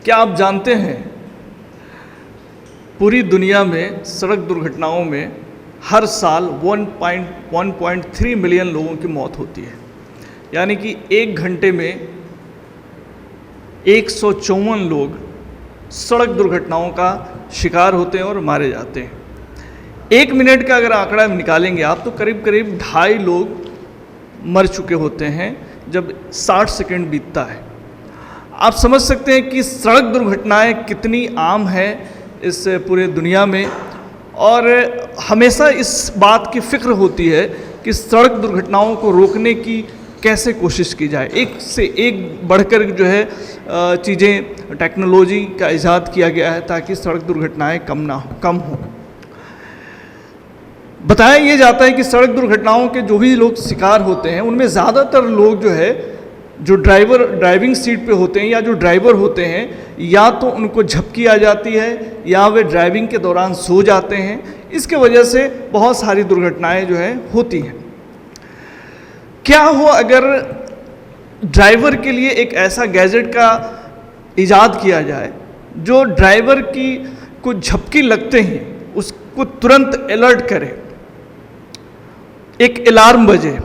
क्या आप जानते हैं पूरी दुनिया में सड़क दुर्घटनाओं में हर साल 1.3 मिलियन लोगों की मौत होती है, यानी कि एक घंटे में 154 लोग सड़क दुर्घटनाओं का शिकार होते हैं और मारे जाते हैं। एक मिनट का अगर आंकड़ा निकालेंगे आप तो करीब करीब 2.5 लोग मर चुके होते हैं जब 60 सेकंड बीतता है। आप समझ सकते हैं कि सड़क दुर्घटनाएं कितनी आम है इस पूरे दुनिया में, और हमेशा इस बात की फिक्र होती है कि सड़क दुर्घटनाओं को रोकने की कैसे कोशिश की जाए। एक से एक बढ़कर जो है चीज़ें, टेक्नोलॉजी का इजाद किया गया है ताकि सड़क दुर्घटनाएं कम हो। बताया ये जाता है कि सड़क दुर्घटनाओं के जो भी लोग शिकार होते हैं उनमें ज़्यादातर लोग जो है जो ड्राइविंग सीट पे होते हैं या जो ड्राइवर होते हैं, या तो उनको झपकी आ जाती है या वे ड्राइविंग के दौरान सो जाते हैं। इसके वजह से बहुत सारी दुर्घटनाएं जो है होती हैं। क्या हो अगर ड्राइवर के लिए एक ऐसा गैजेट का इजाद किया जाए जो ड्राइवर की कुछ झपकी लगते ही उसको तुरंत अलर्ट करे, एक अलार्म बजे,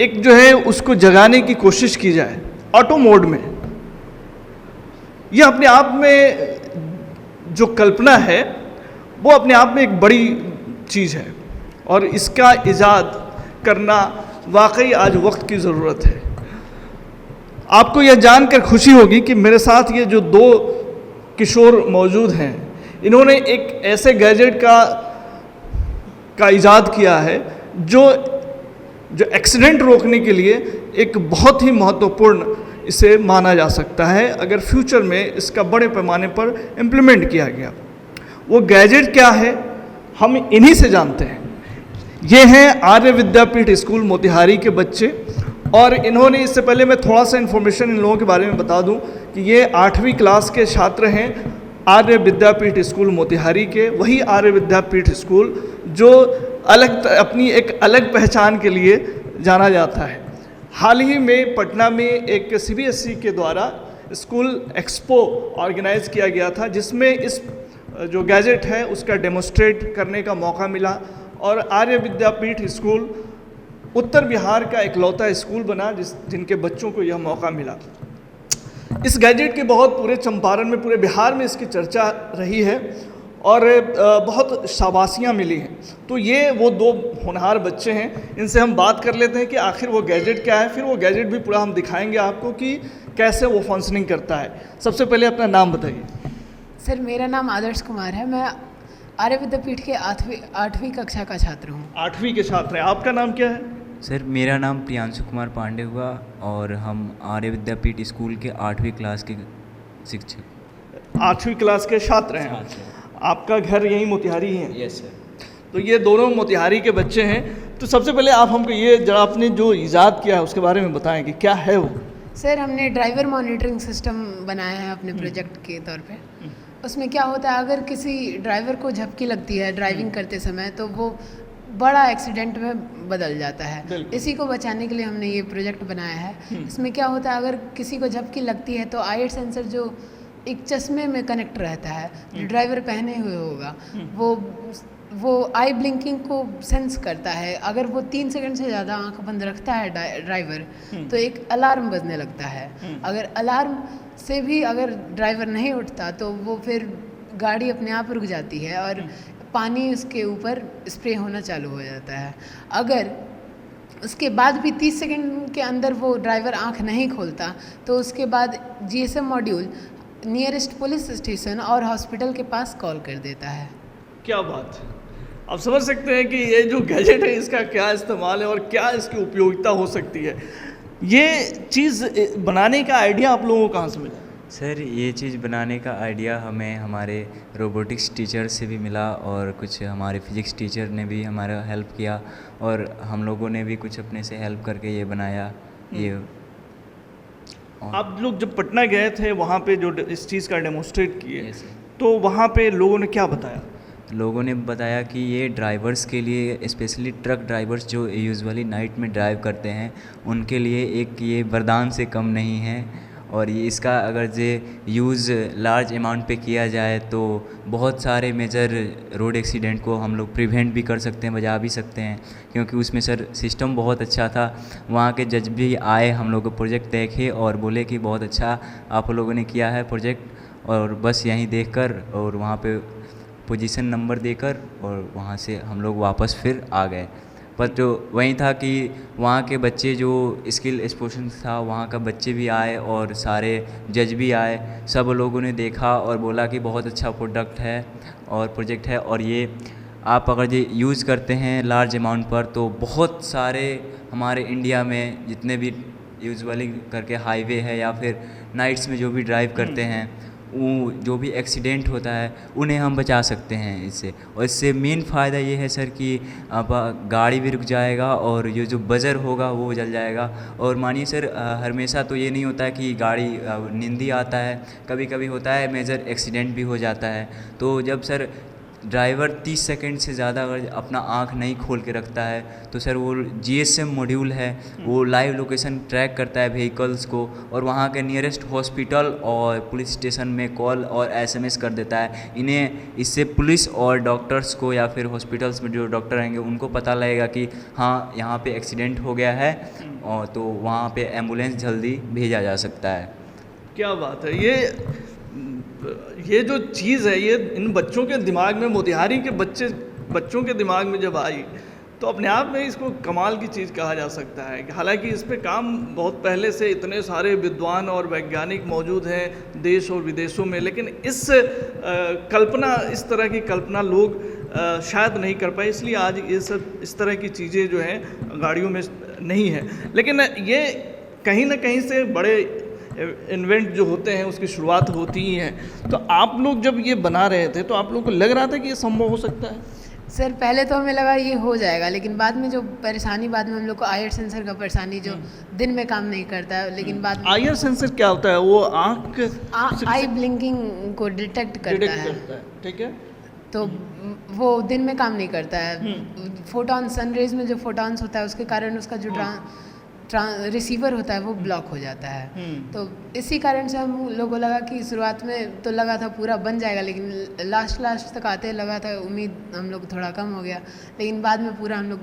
एक जो है उसको जगाने की कोशिश की जाए ऑटो मोड में। यह अपने आप में जो कल्पना है वो अपने आप में एक बड़ी चीज़ है और इसका इजाद करना वाकई आज वक्त की ज़रूरत है। आपको यह जानकर खुशी होगी कि मेरे साथ ये जो 2 किशोर मौजूद हैं, इन्होंने एक ऐसे गैजेट का इजाद किया है जो एक्सीडेंट रोकने के लिए एक बहुत ही महत्वपूर्ण इसे माना जा सकता है अगर फ्यूचर में इसका बड़े पैमाने पर इम्प्लीमेंट किया गया। वो गैजेट क्या है हम इन्हीं से जानते हैं। ये हैं आर्य विद्यापीठ स्कूल मोतिहारी के बच्चे, और इन्होंने, इससे पहले मैं थोड़ा सा इन्फॉर्मेशन इन लोगों के बारे में बता दूं कि ये 8वीं क्लास के छात्र हैं आर्य विद्यापीठ स्कूल मोतिहारी के। वही आर्य विद्यापीठ स्कूल जो अपनी एक अलग पहचान के लिए जाना जाता है। हाल ही में पटना में एक CBSE के द्वारा स्कूल एक्सपो ऑर्गेनाइज किया गया था, जिसमें इस जो गैजेट है उसका डेमोस्ट्रेट करने का मौका मिला, और आर्य विद्यापीठ स्कूल उत्तर बिहार का इकलौता स्कूल बना जिनके बच्चों को यह मौका मिला। इस गैजेट के बहुत पूरे चंपारण में, पूरे बिहार में इसकी चर्चा रही है और बहुत शाबाशियाँ मिली हैं। तो ये वो 2 होनहार बच्चे हैं, इनसे हम बात कर लेते हैं कि आखिर वो गैजेट क्या है, फिर वो गैजेट भी पूरा हम दिखाएंगे आपको कि कैसे वो फंक्शनिंग करता है। सबसे पहले अपना नाम बताइए। सर, मेरा नाम आदर्श कुमार है। मैं आर्य विद्यापीठ के 8वीं कक्षा का छात्र हूँ। 8वीं के छात्र हैं। आपका नाम क्या है? सर, मेरा नाम प्रियांशु कुमार पांडे हुआ और हम आर्य विद्यापीठ स्कूल के 8वीं क्लास के शिक्षक 8वीं क्लास के छात्र हैं। आपका घर यहीं मोतिहारी है? Yes sir. तो ये दोनों मोतिहारी के बच्चे हैं। तो सबसे पहले आप हमको ये जरा आपने जो इजाद किया है उसके बारे में बताएं कि क्या है वो। सर, हमने ड्राइवर मॉनिटरिंग सिस्टम बनाया है अपने प्रोजेक्ट के तौर पे। उसमें क्या होता है, अगर किसी ड्राइवर को झपकी लगती है ड्राइविंग करते समय तो वो बड़ा एक्सीडेंट में बदल जाता है। इसी को बचाने के लिए हमने ये प्रोजेक्ट बनाया है। इसमें क्या होता है, अगर किसी को झपकी लगती है तो आई सेंसर जो एक चश्मे में कनेक्ट रहता है जो ड्राइवर पहने हुए होगा, वो आई ब्लिंकिंग को सेंस करता है। अगर वो 3 सेकंड से ज़्यादा आंख बंद रखता है ड्राइवर तो एक अलार्म बजने लगता है। अगर अलार्म से भी अगर ड्राइवर नहीं उठता तो वो फिर गाड़ी अपने आप रुक जाती है और पानी उसके ऊपर स्प्रे होना चालू हो जाता है। अगर उसके बाद भी 30 सेकंड के अंदर वो ड्राइवर आंख नहीं खोलता तो उसके बाद GSM module nearest police station और हॉस्पिटल के पास कॉल कर देता है। क्या बात है। आप समझ सकते हैं कि ये जो गैजेट है इसका क्या इस्तेमाल है और क्या इसकी उपयोगिता हो सकती है। ये चीज़ बनाने का आइडिया आप लोगों को कहाँ से मिला? सर, ये चीज़ बनाने का आइडिया हमें हमारे रोबोटिक्स टीचर से भी मिला और कुछ हमारे फिजिक्स टीचर ने भी हमारा हेल्प किया और हम लोगों ने भी कुछ अपने से हेल्प करके ये बनाया। ये आप लोग जब पटना गए थे वहाँ पे जो इस चीज़ का डेमोस्ट्रेट किए, तो वहाँ पे लोगों ने क्या बताया? लोगों ने बताया कि ये ड्राइवर्स के लिए, स्पेशली ट्रक ड्राइवर्स जो यूजुअली नाइट में ड्राइव करते हैं, उनके लिए एक ये वरदान से कम नहीं है और ये इसका अगर जे यूज़ लार्ज अमाउंट पे किया जाए तो बहुत सारे मेजर रोड एक्सीडेंट को हम लोग प्रिवेंट भी कर सकते हैं, बचा भी सकते हैं, क्योंकि उसमें सर सिस्टम बहुत अच्छा था। वहाँ के जज भी आए, हम लोग को प्रोजेक्ट देखे और बोले कि बहुत अच्छा आप लोगों ने किया है प्रोजेक्ट, और बस यहीं देखकर और वहाँ पे पोजीशन नंबर देकर और वहाँ से हम लोग वापस फिर आ गए। पर जो वही था कि वहाँ के बच्चे जो स्किल एक्सपोजर था, वहाँ का बच्चे भी आए और सारे जज भी आए, सब लोगों ने देखा और बोला कि बहुत अच्छा प्रोडक्ट है और प्रोजेक्ट है, और ये आप अगर ये यूज़ करते हैं लार्ज अमाउंट पर तो बहुत सारे हमारे इंडिया में जितने भी यूजुअली करके हाईवे है या फिर नाइट्स में जो भी ड्राइव करते हैं, वो जो भी एक्सीडेंट होता है उन्हें हम बचा सकते हैं इससे। और इससे मेन फ़ायदा ये है सर कि अब गाड़ी भी रुक जाएगा और ये जो बजर होगा वो जल जाएगा। और मानिए सर हमेशा तो ये नहीं होता है कि गाड़ी नींद ही आता है, कभी कभी होता है मेजर एक्सीडेंट भी हो जाता है। तो जब सर ड्राइवर 30 सेकंड से ज़्यादा अगर अपना आँख नहीं खोल के रखता है तो सर वो GSM मॉड्यूल है, वो लाइव लोकेशन ट्रैक करता है व्हीकल्स को और वहाँ के नियरेस्ट हॉस्पिटल और पुलिस स्टेशन में कॉल और SMS कर देता है। इन्हें इससे पुलिस और डॉक्टर्स को या फिर हॉस्पिटल्स में जो डॉक्टर रहेंगे उनको पता लगेगा कि हाँ यहाँ पे एक्सीडेंट हो गया है, और तो वहाँ पे एम्बुलेंस जल्दी भेजा जा सकता है। क्या बात है। ये जो चीज़ है ये इन बच्चों के दिमाग में, मोतिहारी के बच्चों के दिमाग में जब आई तो अपने आप में इसको कमाल की चीज़ कहा जा सकता है। हालांकि इस पे काम बहुत पहले से इतने सारे विद्वान और वैज्ञानिक मौजूद हैं देश और विदेशों में, लेकिन इस तरह की कल्पना लोग शायद नहीं कर पाए, इसलिए आज ये सब इस तरह की चीज़ें जो हैं गाड़ियों में नहीं है। लेकिन ये कहीं ना कहीं से बड़े इन्वेंट जो होते हैं उसकी शुरुआत होती ही है। तो आप लोग जब ये बना रहे थे तो आप लोग को लग रहा था कि ये संभव हो सकता है? सर पहले तो हमें लगा ये हो जाएगा, लेकिन बाद में जो परेशानी, बाद में हम लोग को आईआर सेंसर का परेशानी जो दिन में काम नहीं करता है, लेकिन बाद में आईआर सेंसर क्या होता है? वो आँख आई ब्लिंकिंग को डिटेक्ट करता है। ठीक है। तो वो दिन में काम नहीं करता है। फोटॉन, सनरेज में जो फोटॉन्स होता है उसके कारण उसका जो रिसीवर होता है वो ब्लॉक हो जाता है। तो इसी कारण से हम लोगों को लगा कि शुरुआत में तो लगा था पूरा बन जाएगा, लेकिन लास्ट तक आते लगा था उम्मीद हम लोग थोड़ा कम हो गया, लेकिन बाद में पूरा हम लोग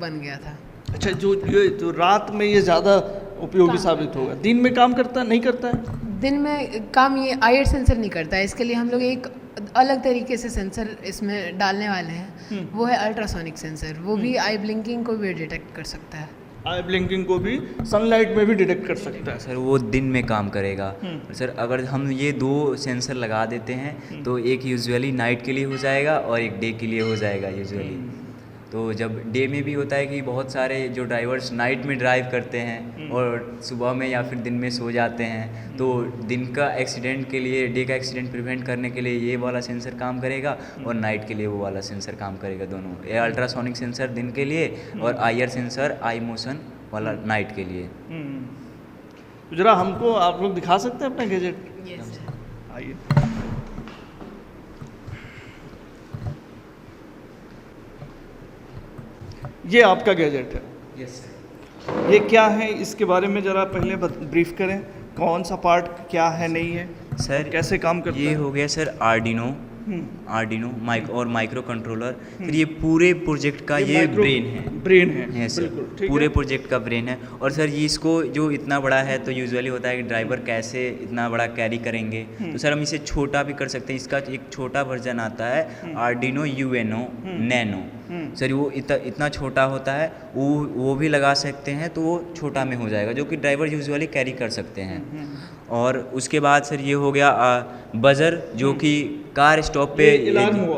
बन गया था। अच्छा, जो रात में ये ज़्यादा उपयोगी साबित होगा, दिन में काम करता नहीं करता है? दिन में काम ये आईआर सेंसर नहीं करता है, इसके लिए हम लोग एक अलग तरीके से सेंसर इसमें डालने वाले हैं। वो है अल्ट्रासोनिक सेंसर, वो भी आई ब्लिंकिंग को भी डिटेक्ट कर सकता है। आई ब्लिंकिंग को भी सनलाइट में भी डिटेक्ट कर सकता है। सर वो दिन में काम करेगा। सर अगर हम ये 2 सेंसर लगा देते हैं तो एक यूजुअली नाइट के लिए हो जाएगा और एक डे के लिए हो जाएगा यूजुअली। तो जब डे में भी होता है कि बहुत सारे जो ड्राइवर्स नाइट में ड्राइव करते हैं और सुबह में या फिर दिन में सो जाते हैं, तो दिन का एक्सीडेंट के लिए, डे का एक्सीडेंट प्रिवेंट करने के लिए ये वाला सेंसर काम करेगा और नाइट के लिए वो वाला सेंसर काम करेगा। दोनों, ये अल्ट्रासोनिक सेंसर दिन के लिए और आईआर सेंसर आई मोशन वाला नाइट के लिए। तो जरा हमको आप लोग दिखा सकते हैं अपना गैजेट? यस। आइए। ये आपका गैजेट है? Yes sir. ये क्या है, इसके बारे में ज़रा पहले ब्रीफ करें। कौन सा पार्ट क्या है, नहीं है सर? कैसे काम करता है? ये हो गया सर आर्डिनो और माइक्रो कंट्रोलर। फिर ये पूरे प्रोजेक्ट का ये ब्रेन है सर, पूरे प्रोजेक्ट का ब्रेन है। और सर ये इसको जो इतना बड़ा है तो यूजुअली होता है कि ड्राइवर कैसे इतना बड़ा कैरी करेंगे, तो सर हम इसे छोटा भी कर सकते हैं। इसका एक छोटा वर्जन आता है आर्डिनो UNO नैनो। सर वो इतना छोटा होता है, वो भी लगा सकते हैं तो वो छोटा में हो जाएगा, जो कि ड्राइवर यूजुअली कैरी कर सकते हैं। और उसके बाद सर ये हो गया बजर, जो कि कार स्टॉप पे,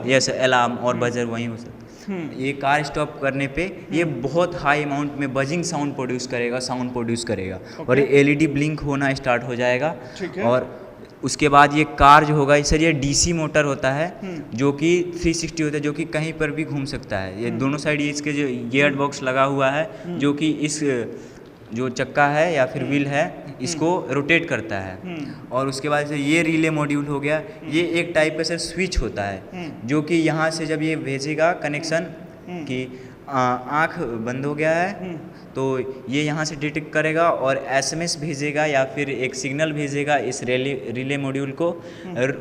यस अलार्म और बजर वहीं हो सकता है। ये कार स्टॉप करने पे ये बहुत हाई अमाउंट में बजिंग साउंड प्रोड्यूस करेगा और ये LED ब्लिंक होना स्टार्ट हो जाएगा। और उसके बाद ये कार जो होगा सर, ये DC मोटर होता है जो कि 360 होता है, जो कि कहीं पर भी घूम सकता है। ये दोनों साइड इसके जो गियर बॉक्स लगा हुआ है, जो कि इस जो चक्का है या फिर व्हील है इसको रोटेट करता है। और उसके बाद से ये रिले मॉड्यूल हो गया, ये एक टाइप का सर स्विच होता है, जो कि यहाँ से जब ये भेजेगा कनेक्शन कि आँख बंद हो गया है तो ये यहाँ से डिटेक्ट करेगा और एसएमएस भेजेगा या फिर एक सिग्नल भेजेगा इस रिले मॉड्यूल को,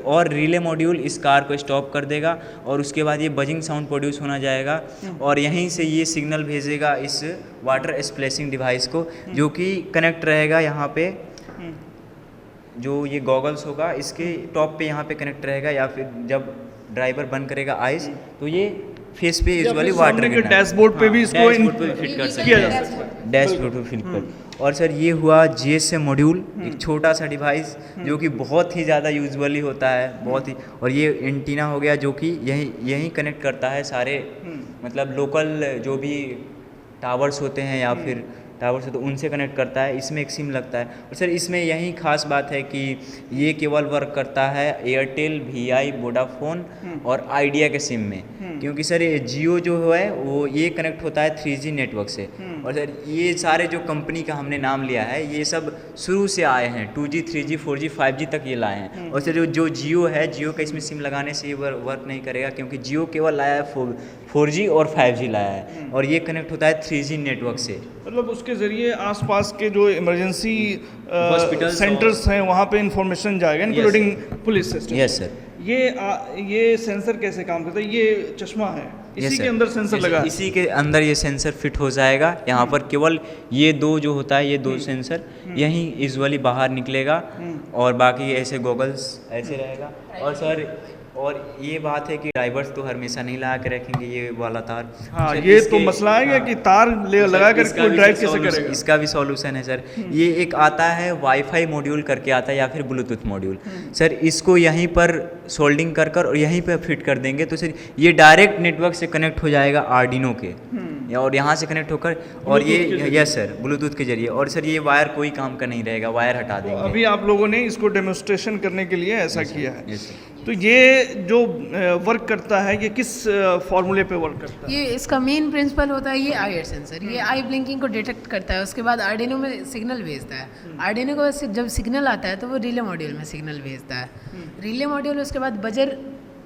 और रिले मॉड्यूल इस कार को स्टॉप कर देगा और उसके बाद ये बजिंग साउंड प्रोड्यूस होना जाएगा और यहीं से ये सिग्नल भेजेगा इस वाटर स्प्लैशिंग डिवाइस को, जो कि कनेक्ट रहेगा यहाँ पे, जो ये गॉगल्स होगा इसके टॉप पे यहाँ पे कनेक्ट रहेगा, या फिर जब ड्राइवर बंद करेगा आइस तो ये फेस पे यूजुअली वाटर के डैशबोर्ड पे भी इसको फिट कर सकते किया जा हैं, सकता है। डैशबोर्ड पे फिट कर। और सर ये हुआ GSM मॉड्यूल, एक छोटा सा डिवाइस जो कि बहुत ही ज़्यादा यूजुअली होता है, बहुत ही, और ये एंटीना हो गया जो कि यहीं कनेक्ट करता है सारे मतलब लोकल जो भी टावर्स होते हैं या फिर टावर से, तो उनसे कनेक्ट करता है। इसमें एक सिम लगता है और सर इसमें यही खास बात है कि ये केवल वर्क करता है एयरटेल, VI, वोडाफोन और आइडिया के सिम में, क्योंकि सर ये जियो जो है वो ये कनेक्ट होता है 3G नेटवर्क से। और सर ये सारे जो कंपनी का हमने नाम लिया है ये सब शुरू से आए हैं, 2G, 3G, 4G, 5G तक ये लाए हैं। और सर जो जियो है, जियो का इसमें सिम लगाने से ये वर्क नहीं करेगा, क्योंकि जियो केवल लाया है 4G और 5G लाया है और ये कनेक्ट होता है 3G नेटवर्क से। मतलब उसके ज़रिए आसपास के जो इमरजेंसी हॉस्पिटल्स सेंटर्स हैं वहाँ पे इंफॉर्मेशन जाएगा, including police system. Yes sir. ये सेंसर कैसे काम करता है? ये चश्मा है, इसी के अंदर सेंसर लगा है। इसी के अंदर ये सेंसर फिट हो जाएगा। यहाँ पर केवल ये दो जो होता है, ये दो सेंसर यहीं यूजुअली बाहर निकलेगा और बाकी ऐसे गॉगल्स ऐसे रहेगा। और सर और ये बात है कि ड्राइवर्स तो हमेशा नहीं लगा के रखेंगे ये वाला तार। हाँ, सर, ये इसके- तो मसला है कि तार लगा कर इसका कोई भी ड्राइव सर कैसे solution- करेगा? इसका भी सॉल्यूशन है सर। ये एक आता है वाईफाई मॉड्यूल करके आता है या फिर ब्लूटूथ मॉड्यूल। सर इसको यहीं पर सोल्डिंग कर और यहीं पर फिट कर देंगे तो सर ये डायरेक्ट नेटवर्क से कनेक्ट हो जाएगा आर्डिनो के, और यहाँ से कनेक्ट होकर, और ये यस सर ब्लूटूथ के जरिए। और सर ये वायर कोई काम का नहीं रहेगा, वायर हटा देंगे। अभी आप लोगों ने इसको डेमोन्स्ट्रेशन करने के लिए ऐसा किया है। Yes sir. तो ये जो वर्क करता है ये किस फॉर्मूले पे वर्क करता है? ये इसका मेन प्रिंसिपल होता है ये आई सेंसर, ये आई ब्लिंकिंग को डिटेक्ट करता है, उसके बाद आर्डिनो में सिग्नल भेजता है। आर्डिनो को जब सिग्नल आता है तो वो रिले मॉड्यूल में सिग्नल भेजता है। रिले मॉड्यूल उसके बाद बजर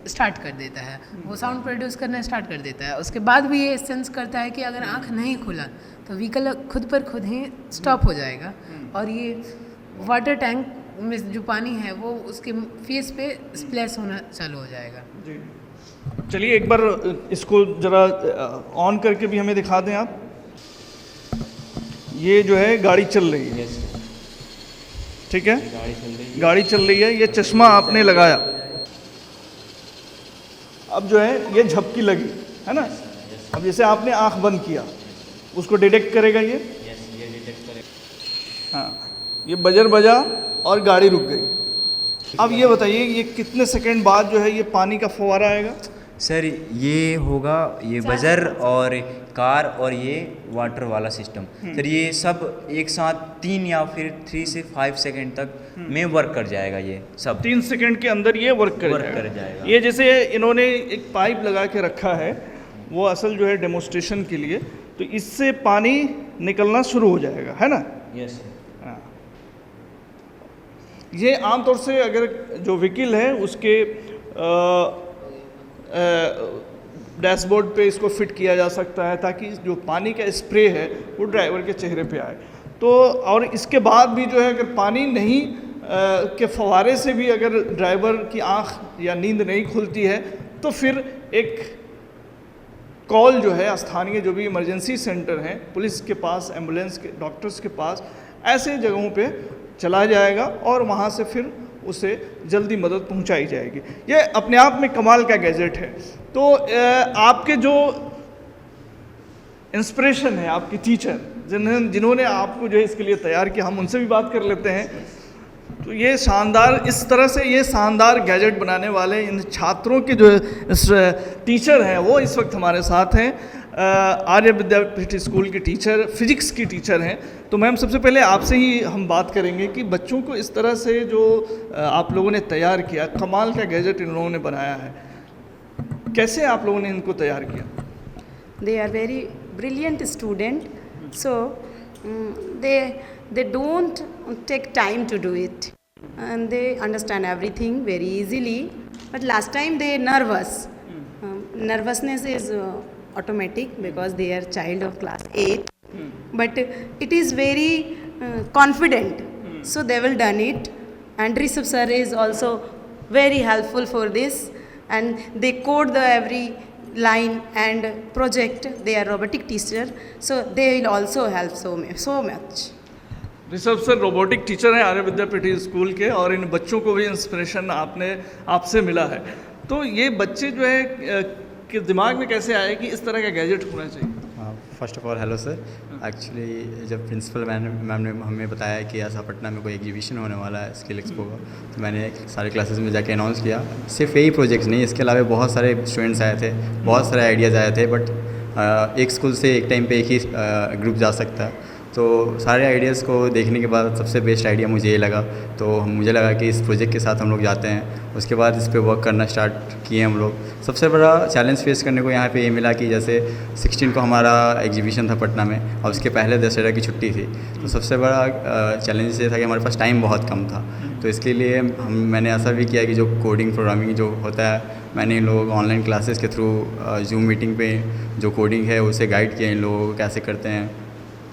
स्टार्ट कर देता है, वो साउंड प्रोड्यूस करना स्टार्ट कर देता है। उसके बाद भी ये सेंस करता है कि अगर आँख नहीं खुला तो व्हीकल खुद पर खुद ही स्टॉप हो जाएगा, और ये वाटर टैंक में जो पानी है वो उसके फेस पे स्प्लैश होना चालू हो जाएगा। जी, चलिए एक बार इसको ज़रा ऑन करके भी हमें दिखा दें आप। ये जो है गाड़ी चल रही है, यस सर। ठीक है, गाड़ी चल रही है। गाड़ी चल रही है। ये चश्मा आपने लगाया, अब जो है ये झपकी लगी है ना। अब जैसे आपने आंख बंद किया, उसको डिटेक्ट करेगा ये। यस, ये डिटेक्ट करेगा। हाँ, ये बजर बजा और गाड़ी रुक गई। अब ये बताइए ये कितने सेकंड बाद जो है ये पानी का फव्वारा आएगा? सर ये होगा ये बजर और कार और ये वाटर वाला सिस्टम, सर ये सब एक साथ 3 या फिर 3 से 5 सेकंड तक में वर्क कर जाएगा। ये सब 3 सेकंड के अंदर ये वर्क कर जाएगा। ये जैसे इन्होंने एक पाइप लगा के रखा है, वो असल जो है डेमोन्स्ट्रेशन के लिए, तो इससे पानी निकलना शुरू हो जाएगा, है ना। यस। हाँ। ये आमतौर से अगर जो व्हीकल है उसके डैशबोर्ड पे इसको फिट किया जा सकता है ताकि जो पानी का स्प्रे है वो ड्राइवर के चेहरे पे आए। तो और इसके बाद भी जो है अगर पानी नहीं के फव्वारे से भी अगर ड्राइवर की आंख या नींद नहीं खुलती है तो फिर एक कॉल जो है स्थानीय जो भी इमरजेंसी सेंटर हैं, पुलिस के पास, एम्बुलेंस के, डॉक्टर्स के पास, ऐसे जगहों पे चला जाएगा और वहाँ से फिर उसे जल्दी मदद पहुंचाई जाएगी। ये अपने आप में कमाल का गैजेट है। तो आपके जो इंस्पिरेशन है, आपके टीचर जिन्होंने आपको जो है इसके लिए तैयार किया, हम उनसे भी बात कर लेते हैं। तो ये शानदार, इस तरह से ये शानदार गैजेट बनाने वाले इन छात्रों के जो टीचर हैं वो इस वक्त हमारे साथ हैं। आर्य विद्यापीठ स्कूल के टीचर, फिजिक्स की टीचर हैं। तो मैम सबसे पहले आपसे ही हम बात करेंगे कि बच्चों को इस तरह से जो आप लोगों ने तैयार किया, कमाल का गैजेट इन लोगों ने बनाया है, कैसे आप लोगों ने इनको तैयार किया? They are very brilliant student, so they don't take time to do it, and they understand everything very easily. But last time they nervous. Nervousness is automatic because they are child of class 8. But it is very confident, so they will done it. And Rishabh sir is also very helpful for this, and they code the every line and project. They are robotic teacher, so they will also help so much. Rishabh sir robotic teacher हैं आर्य विद्यापीठ school के, और इन बच्चों को भी inspiration आपसे मिला है। तो ये बच्चे जो है कि दिमाग में कैसे आया कि इस तरह का गैजेट होना चाहिए? First of all hello sir. Actually जब प्रिंसिपल मैम ने हमें बताया कि ऐसा पटना में कोई एग्जीबिशन होने वाला है स्किल एक्सपो का, तो मैंने सारे क्लासेस में जाके अनाउंस किया। सिर्फ यही प्रोजेक्ट नहीं, इसके अलावा बहुत सारे स्टूडेंट्स आए थे, बहुत सारे आइडियाज़ आए थे, बट एक स्कूल से एक टाइम पे एक ही ग्रुप जा सकता है। तो सारे आइडियाज़ को देखने के बाद सबसे बेस्ट आइडिया मुझे ये लगा, तो मुझे लगा कि इस प्रोजेक्ट के साथ हम लोग जाते हैं। उसके बाद इस पे वर्क करना स्टार्ट किए हम लोग। सबसे बड़ा चैलेंज फेस करने को यहाँ पे ये मिला कि जैसे 16 को हमारा एग्जीबिशन था पटना में, और उसके पहले दशहरा की छुट्टी थी। तो सबसे बड़ा चैलेंज ये था कि हमारे पास टाइम बहुत कम था। तो इसके लिए मैंने ऐसा भी किया कि जो कोडिंग प्रोग्रामिंग जो होता है, मैंने इन लोगों को ऑनलाइन क्लासेस के थ्रू जूम मीटिंग पे जो कोडिंग है उसे गाइड किया इन लोगों को कैसे करते हैं।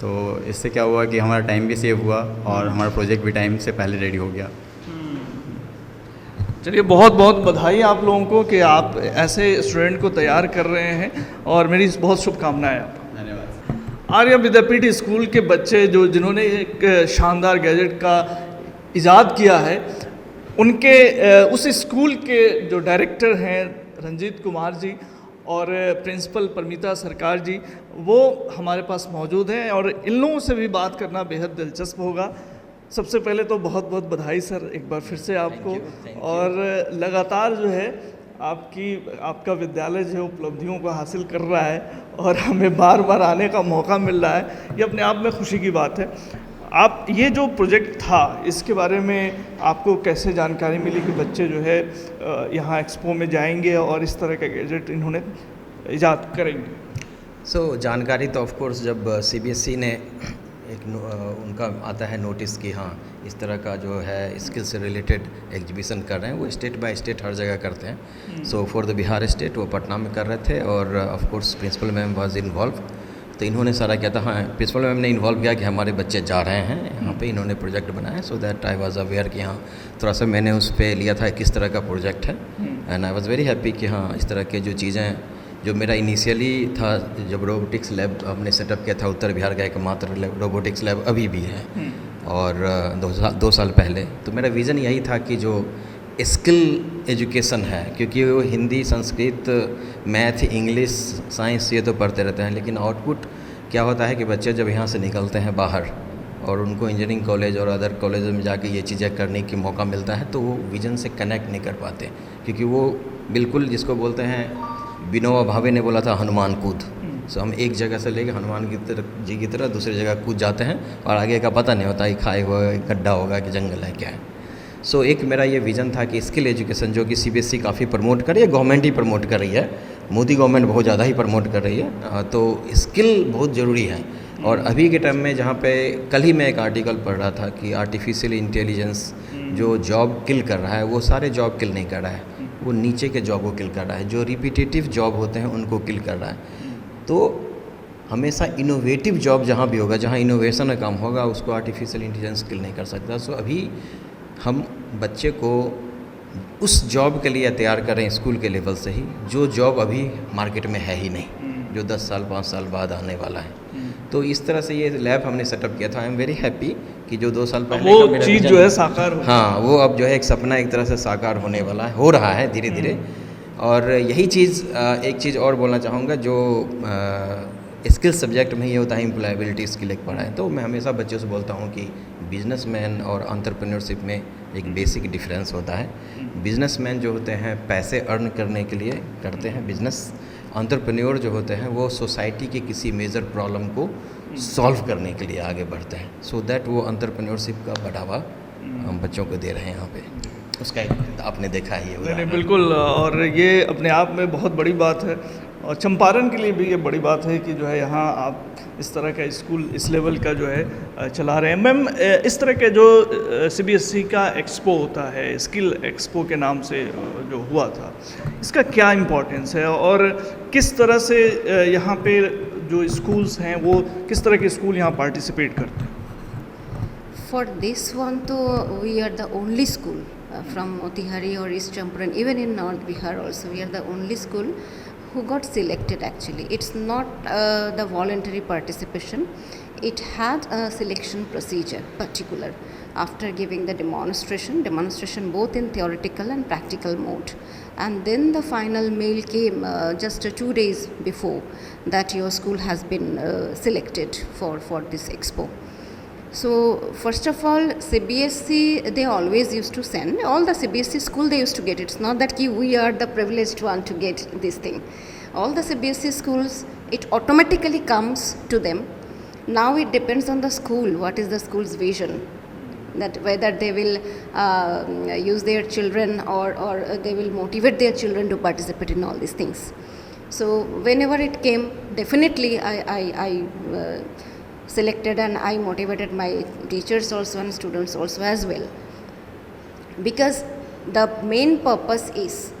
तो इससे क्या हुआ कि हमारा टाइम भी सेव हुआ और हमारा प्रोजेक्ट भी टाइम से पहले रेडी हो गया। चलिए, बहुत बहुत बधाई आप लोगों को कि आप ऐसे स्टूडेंट को तैयार कर रहे हैं, और मेरी बहुत शुभकामनाएं आपको। धन्यवाद। आर्य विद्यापीठ स्कूल के बच्चे जिन्होंने एक शानदार गैजेट का इजाद किया है, उनके उस स्कूल के जो डायरेक्टर हैं रंजीत कुमार जी और प्रिंसिपल परमिता सरकार जी, वो हमारे पास मौजूद हैं, और इन लोगों से भी बात करना बेहद दिलचस्प होगा। सबसे पहले तो बहुत बहुत बधाई सर एक बार फिर से आपको। और लगातार जो है आपका विद्यालय जो है उपलब्धियों को हासिल कर रहा है, और हमें बार बार आने का मौका मिल रहा है, ये अपने आप में खुशी की बात है। आप ये जो प्रोजेक्ट था, इसके बारे में आपको कैसे जानकारी मिली कि बच्चे जो है यहाँ एक्सपो में जाएंगे और इस तरह का गैजेट इन्होंने ईजाद करेंगे? जानकारी तो ऑफ कोर्स जब CBSE ने उनका आता है नोटिस कि हाँ इस तरह का जो है स्किल से रिलेटेड एग्जीबिशन कर रहे हैं, वो स्टेट बाय स्टेट हर जगह करते हैं। So for the Bihar state वो पटना में कर रहे थे, और of course principal ma'am was involve. तो इन्होंने सारा किया था, हाँ प्रिंसिपल मैम ने इन्वॉल्व किया कि हमारे बच्चे जा रहे हैं यहाँ पे, इन्होंने प्रोजेक्ट बनाया। So that I was aware कि हाँ थोड़ा सा मैंने उस पर लिया था किस तरह का प्रोजेक्ट है, and I was very happy कि हाँ इस तरह के जो चीज़ें जो मेरा इनिशियली था, जब रोबोटिक्स लैब हमने सेटअप किया था उत्तर बिहार का एकमात्र रोबोटिक्स लैब अभी भी है, और 2 साल पहले, तो मेरा विज़न यही था कि जो स्किल एजुकेशन है, क्योंकि वो Hindi, Sanskrit, math, English, science ये तो पढ़ते रहते हैं, लेकिन आउटपुट क्या होता है कि बच्चे जब यहाँ से निकलते हैं बाहर और उनको इंजीनियरिंग कॉलेज और अदर कॉलेज में जाके ये चीज़ें करने की मौका मिलता है, तो वो विज़न से कनेक्ट नहीं कर पाते, क्योंकि वो बिल्कुल जिसको बोलते हैं, विनोबा भावे ने बोला था हनुमान कूद। सो हम एक जगह से लेके हनुमान जी की तरह दूसरी जगह कूद जाते हैं, और आगे का पता नहीं होता, खाई हुआ गड्ढा होगा कि जंगल है क्या है। सो एक मेरा ये विज़न था कि स्किल एजुकेशन जो कि CBSE काफ़ी प्रमोट कर रही है, गवर्नमेंट ही प्रमोट कर रही है, मोदी गवर्नमेंट बहुत ज़्यादा ही प्रमोट कर रही है, तो स्किल बहुत ज़रूरी है। और अभी के टाइम में जहाँ पे कल ही मैं एक आर्टिकल पढ़ रहा था कि आर्टिफिशियल इंटेलिजेंस जो जॉब किल कर रहा है, वो सारे जॉब किल नहीं कर रहा है, वो नीचे के जॉब को किल कर रहा है, जो रिपीटेटिव जॉब होते हैं उनको किल कर रहा है। तो हमेशा इनोवेटिव जॉब जहाँ भी होगा, जहाँ इनोवेशन का काम होगा, उसको आर्टिफिशियल इंटेलिजेंस किल नहीं कर सकता। सो अभी हम बच्चे को उस जॉब के लिए तैयार करें स्कूल के लेवल से ही, जो जॉब अभी मार्केट में है ही नहीं, जो 10 साल 5 साल बाद आने वाला है। तो इस तरह से ये लैब हमने सेटअप किया था। आई एम वेरी हैप्पी कि जो 2 साल पहले वो चीज़ जो है साकार हो, हाँ वो अब जो है एक सपना एक तरह से साकार होने वाला है, हो रहा है धीरे धीरे। और यही चीज़ एक चीज़ और बोलना चाहूँगा, जो स्किल सब्जेक्ट में ये होता है एम्प्लॉयबिलिटी स्किल एक पढ़ा है, तो मैं हमेशा बच्चों से बोलता हूँ कि बिजनेसमैन और एंटरप्रेन्योरशिप में एक बेसिक डिफरेंस होता है। बिजनेसमैन जो होते हैं पैसे अर्न करने के लिए करते हैं बिजनेस, एंटरप्रेन्योर जो होते हैं वो सोसाइटी के किसी मेजर प्रॉब्लम को सॉल्व करने के लिए आगे बढ़ते हैं। सो दैट वो एंटरप्रेन्योरशिप का बढ़ावा हम बच्चों को दे रहे हैं यहाँ पे, उसका आपने देखा ही है। नहीं बिल्कुल, और ये अपने आप में बहुत बड़ी बात है। और चंपारण के लिए भी ये बड़ी बात है कि जो है यहाँ आप इस तरह का स्कूल इस लेवल का जो है चला रहे हैं। मैम, इस तरह के जो CBSE का एक्सपो होता है, स्किल एक्सपो के नाम से जो हुआ था, इसका क्या इम्पोर्टेंस है और किस तरह से यहाँ पे जो स्कूल्स हैं वो किस तरह के स्कूल यहाँ पार्टिसिपेट करते हैं? For this one, though, we are the only school from Motihari or East Champaran, even in North Bihar also, we are the only school who got selected actually. It's not the voluntary participation. It had a selection procedure particular after giving the demonstration both in theoretical and practical mode. And then the final mail came just 2 days before that your school has been selected for this expo. So first of all, CBSE, they always used to send, all the CBSE school they used to get. It's not that we are the privileged one to get this thing. All the CBSE schools, it automatically comes to them. Now it depends on the school, what is the school's vision, that whether they will use their children or they will motivate their children to participate in all these things. So whenever it came, definitely I selected and I motivated my teachers also and students also as well, because the main purpose is,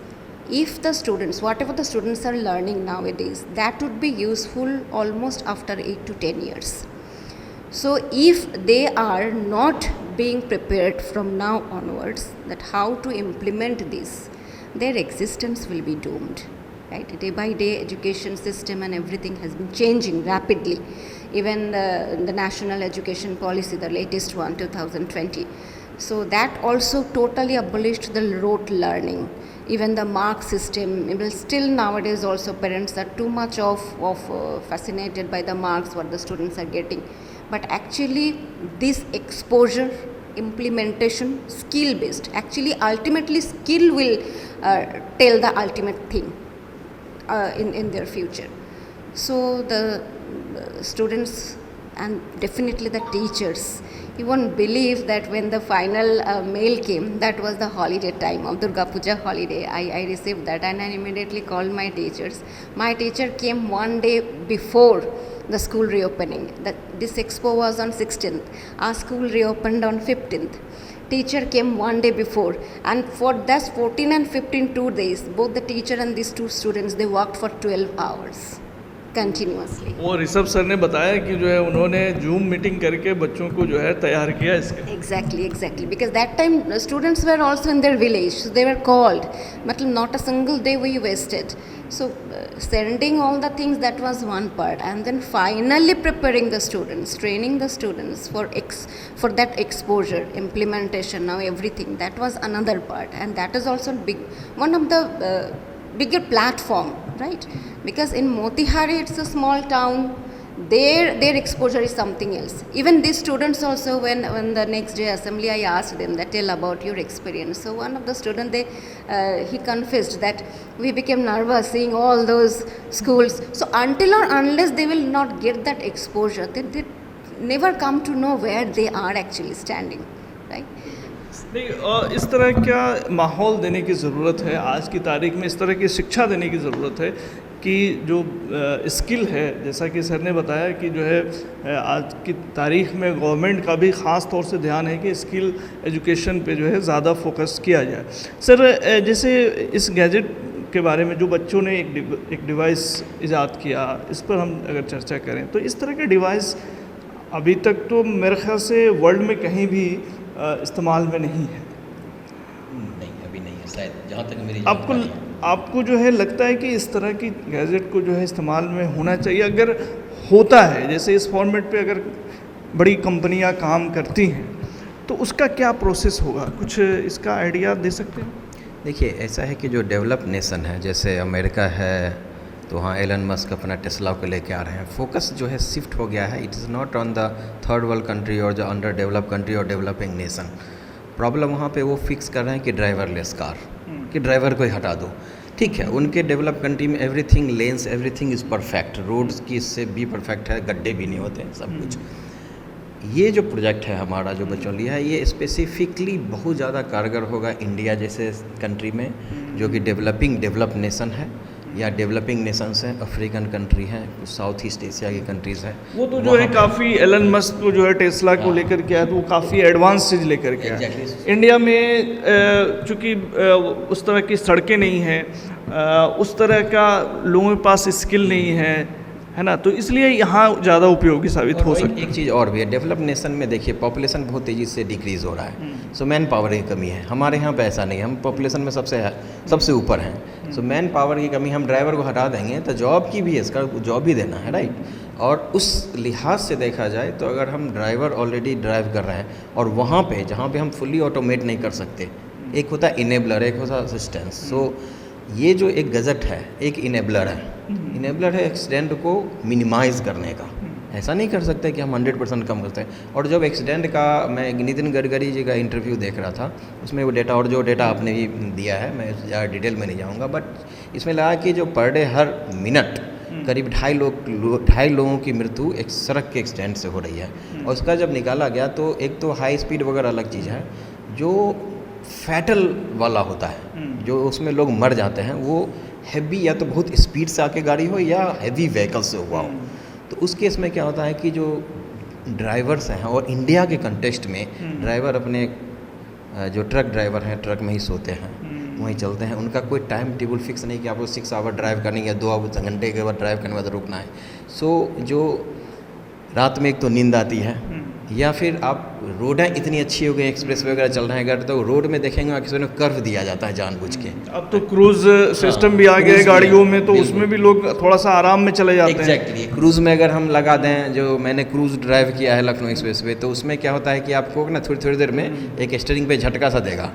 if the students, whatever the students are learning nowadays, that would be useful almost after 8 to 10 years. So if they are not being prepared from now onwards that how to implement this, their existence will be doomed. Right? Day by day education system and everything has been changing rapidly. Even the national education policy, the latest one, 2020. So that also totally abolished the rote learning. Even the mark system, even still nowadays also parents are too much of fascinated by the marks what the students are getting. But actually this exposure, implementation, skill based, actually ultimately skill will tell the ultimate thing in their future. So the students and definitely the teachers, you won't believe that when the final mail came, that was the holiday time of Durga Puja holiday. I received that and I immediately called my teachers. My teacher came 1 day before the school reopening. This expo was on 16th. Our school reopened on 15th. Teacher came 1 day before, and for that 14 and 15 2 days, both the teacher and these two students, they worked for 12 hours continuously. और Rishabh sir ने बताया कि जो है उन्होंने zoom meeting करके बच्चों को जो है तैयार किया इसके. Exactly. Because that time students were also in their village, so they were called. But not a single day we wasted. So sending all the things, that was one part, and then finally preparing the students, training the students for that exposure, implementation, now everything. That was another part, and that is also one of the bigger platform, right? Because in Motihari it's a small town, their exposure is something else. Even these students also, when the next day assembly I asked them that tell about your experience. So one of the students, he confessed that we became nervous seeing all those schools. So until or unless they will not get that exposure, they never come to know where they are actually standing, right? नहीं, इस तरह का माहौल देने की ज़रूरत है आज की तारीख में, इस तरह की शिक्षा देने की ज़रूरत है कि जो स्किल है, जैसा कि सर ने बताया कि जो है आज की तारीख में गवर्नमेंट का भी ख़ास तौर से ध्यान है कि स्किल एजुकेशन पे जो है ज़्यादा फोकस किया जाए. सर, जैसे इस गैजेट के बारे में जो बच्चों ने एक डिवाइस ईजाद किया, इस पर हम अगर चर्चा करें तो इस तरह के डिवाइस अभी तक तो मेरे ख्याल से वर्ल्ड में कहीं भी इस्तेमाल में नहीं है. नहीं, अभी नहीं है शायद, जहाँ तक मेरी आपको जो है लगता है कि इस तरह की गैजेट को जो है इस्तेमाल में होना चाहिए? अगर होता है, जैसे इस फॉर्मेट पे अगर बड़ी कंपनियां काम करती हैं तो उसका क्या प्रोसेस होगा, कुछ इसका आइडिया दे सकते हैं? देखिए, ऐसा है कि जो डेवलप नेशन है, जैसे अमेरिका है, तो वहाँ एलन मस्क अपना टेस्ला को लेके आ रहे हैं. फोकस जो है शिफ्ट हो गया है. It is not on the third world country और जो अंडर डेवलप कंट्री और डेवलपिंग नेशन. प्रॉब्लम वहाँ पे वो फिक्स कर रहे हैं कि ड्राइवरलेस कार, कि ड्राइवर को ही हटा दो. ठीक है, उनके डेवलप कंट्री में everything lens, everything is perfect, roads की इससे भी परफेक्ट है, गड्ढे भी नहीं होते हैं, सब कुछ. ये जो प्रोजेक्ट है हमारा जो बच्चों लिया है, ये स्पेसिफिकली बहुत ज़्यादा कारगर होगा इंडिया जैसे कंट्री में, जो कि डेवलप नेशन है. या डेवलपिंग नेशंस हैं, अफ्रीकन कंट्री हैं, कुछ साउथ ईस्ट एशिया की कंट्रीज़ हैं। वो तो जो है काफ़ी एलन मस्क को जो है टेस्ला को लेकर के आया, तो वो काफ़ी एडवांस चीज़ लेकर के आया। इंडिया में चूँकि उस तरह की सड़कें नहीं हैं, उस तरह का लोगों के पास स्किल नहीं है ना, तो इसलिए यहाँ ज़्यादा उपयोगी साबित हो सकता है। एक चीज़ और भी है, डेवलप नेशन में देखिए पॉपुलेशन बहुत तेज़ी से डिक्रीज़ हो रहा है, सो मैन पावर की कमी है। हमारे यहाँ पे ऐसा नहीं है, हम पॉपुलेशन में सबसे ऊपर हैं, सो मैन पावर की कमी, हम ड्राइवर को हटा देंगे तो जॉब की भी है, इसका जॉब भी देना है, राइट। और उस लिहाज से देखा जाए तो अगर हम ड्राइवर ऑलरेडी ड्राइव कर रहे हैं और वहाँ पे जहाँ पे हम फुल्ली ऑटोमेट नहीं कर सकते, एक होता है इनेबलर, एक होता है असिस्टेंस। सो ये जो एक गजट है, एक इनेबलर है, इनेबलर है एक्सीडेंट को मिनिमाइज़ करने का। ऐसा नहीं कर सकते कि हम 100% कम करते हैं। और जब एक्सीडेंट का, मैं नितिन गडकरी जी का इंटरव्यू देख रहा था, उसमें वो डेटा, और जो डेटा आपने भी दिया है, मैं ज़्यादा डिटेल में नहीं जाऊँगा, बट इसमें लगा कि जो पर डे हर मिनट करीब 2.5 लोगों की मृत्यु एक सड़क के एक्सीडेंट से हो रही है। और उसका जब निकाला गया तो एक तो हाई स्पीड वगैरह अलग चीज़ है, जो फैटल वाला होता है, जो उसमें लोग मर जाते हैं, वो हैवी या तो बहुत स्पीड से आके गाड़ी हो या हैवी व्हीकल से हुआ हो। तो उस केस में क्या होता है कि जो ड्राइवर्स हैं, और इंडिया के कंटेक्स्ट में ड्राइवर अपने जो ट्रक ड्राइवर हैं ट्रक में ही सोते हैं, वहीं चलते हैं, उनका कोई टाइम टेबल फिक्स नहीं कि आपको 6 आवर ड्राइव करनी है, 2 घंटे के बाद ड्राइव करने के बाद रुकना है। सो जो रात में एक तो नींद आती है, या फिर आप रोडें इतनी अच्छी हो गई, एक्सप्रेस वगैरह चल रहे हैं गाड़ी, तो रोड में देखेंगे किसी ने कर्व दिया जाता है जानबूझ के। अब तो क्रूज सिस्टम भी आ गया है गाड़ियों में, तो उसमें भी लोग थोड़ा सा आराम में चले जाते हैं। एग्जैक्टली, क्रूज़ में अगर हम लगा दें, जो मैंने क्रूज़ ड्राइव किया है लखनऊ एक्सप्रेस वे, तो उसमें क्या होता है कि आपको ना थोड़ी देर में एक स्टीयरिंग पे झटका सा देगा,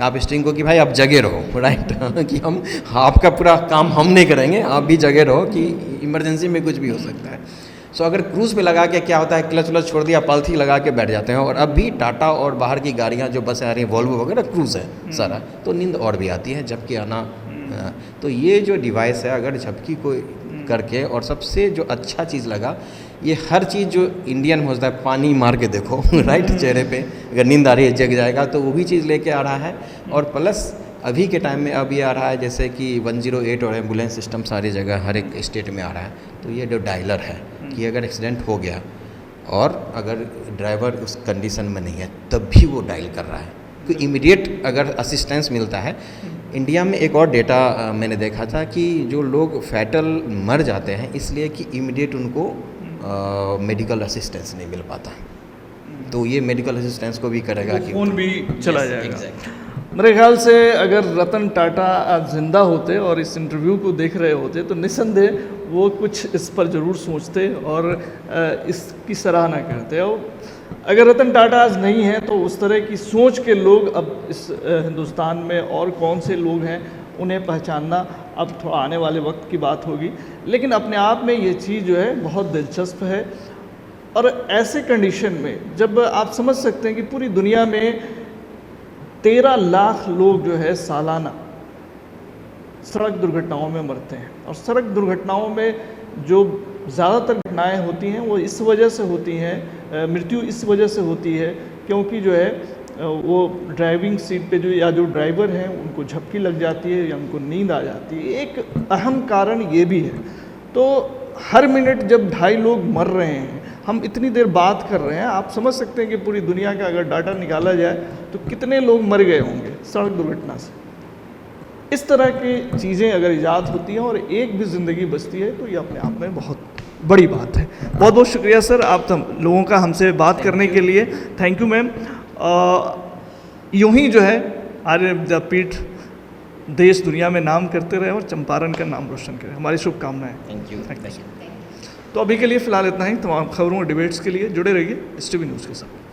आप स्टीयरिंग को कि भाई आप जगे रहो, राइट कि हम आपका पूरा काम हम नहीं करेंगे, आप भी जगे रहो कि इमरजेंसी में कुछ भी हो सकता है। सो अगर क्रूज़ पे लगा के क्या होता है, क्लच व्लच छोड़ दिया, पालथी लगा के बैठ जाते हैं। और अब भी टाटा और बाहर की गाड़ियाँ जो बसें आ रही हैं, वॉल्वो वगैरह, क्रूज़ है सारा, तो नींद और भी आती है झपकी आना। तो ये जो डिवाइस है, अगर झपकी को करके, और सबसे जो अच्छा चीज़ लगा, ये हर चीज़ जो इंडियन होता है, पानी मार के देखो राइट चेहरे पे, अगर नींद आ रही है जग जाएगा, तो वो भी चीज़ लेके आ रहा है। और प्लस अभी के टाइम में अब ये आ रहा है जैसे कि 108 और एम्बुलेंस सिस्टम सारी जगह हर एक स्टेट में आ रहा है, तो ये जो डायलर है कि अगर एक्सीडेंट हो गया और अगर ड्राइवर उस कंडीशन में नहीं है, तब भी वो डायल कर रहा है, तो इमीडिएट अगर असिस्टेंस मिलता है। इंडिया में एक और डेटा मैंने देखा था कि जो लोग फैटल मर जाते हैं इसलिए कि इमीडिएट उनको मेडिकल असिस्टेंस नहीं मिल पाता, तो ये मेडिकल असिस्टेंस को भी करेगा कि फ़ोन भी चला जाएगा। एग्जैक्ट। मेरे ख्याल से अगर रतन टाटा आज जिंदा होते और इस इंटरव्यू को देख रहे होते, तो निस्संदेह वो कुछ इस पर ज़रूर सोचते और इसकी सराहना करते। और अगर रतन टाटा आज नहीं है, तो उस तरह की सोच के लोग अब इस हिंदुस्तान में और कौन से लोग हैं, उन्हें पहचानना अब थोड़ा आने वाले वक्त की बात होगी। लेकिन अपने आप में ये चीज़ जो है बहुत दिलचस्प है। और ऐसे कंडीशन में जब आप समझ सकते हैं कि पूरी दुनिया में 13 लाख लोग जो है सालाना सड़क दुर्घटनाओं में मरते हैं, और सड़क दुर्घटनाओं में जो ज़्यादातर घटनाएं होती हैं वो इस वजह से होती हैं, मृत्यु इस वजह से होती है क्योंकि जो है वो ड्राइविंग सीट पे जो ड्राइवर हैं उनको झपकी लग जाती है या उनको नींद आ जाती है। एक अहम कारण ये भी है। तो हर मिनट जब 2.5 लोग मर रहे हैं, हम इतनी देर बात कर रहे हैं, आप समझ सकते हैं कि पूरी दुनिया का अगर डाटा निकाला जाए तो कितने लोग मर गए होंगे सड़क दुर्घटना से। इस तरह की चीज़ें अगर ईजाद होती हैं और एक भी ज़िंदगी बचती है, तो ये अपने आप में बहुत बड़ी बात है। बहुत बहुत शुक्रिया सर, आप लोगों का हमसे बात करने के लिए। Thank you ma'am. यूँ ही जो है आर्य विद्यापीठ देश दुनिया में नाम करते रहे और चंपारण का नाम रोशन करे, हमारी शुभकामनाएं। Thank you. तो अभी के लिए फ़िलहाल इतना ही। तमाम खबरों और डिबेट्स के लिए जुड़े रहिए STV न्यूज़ के साथ।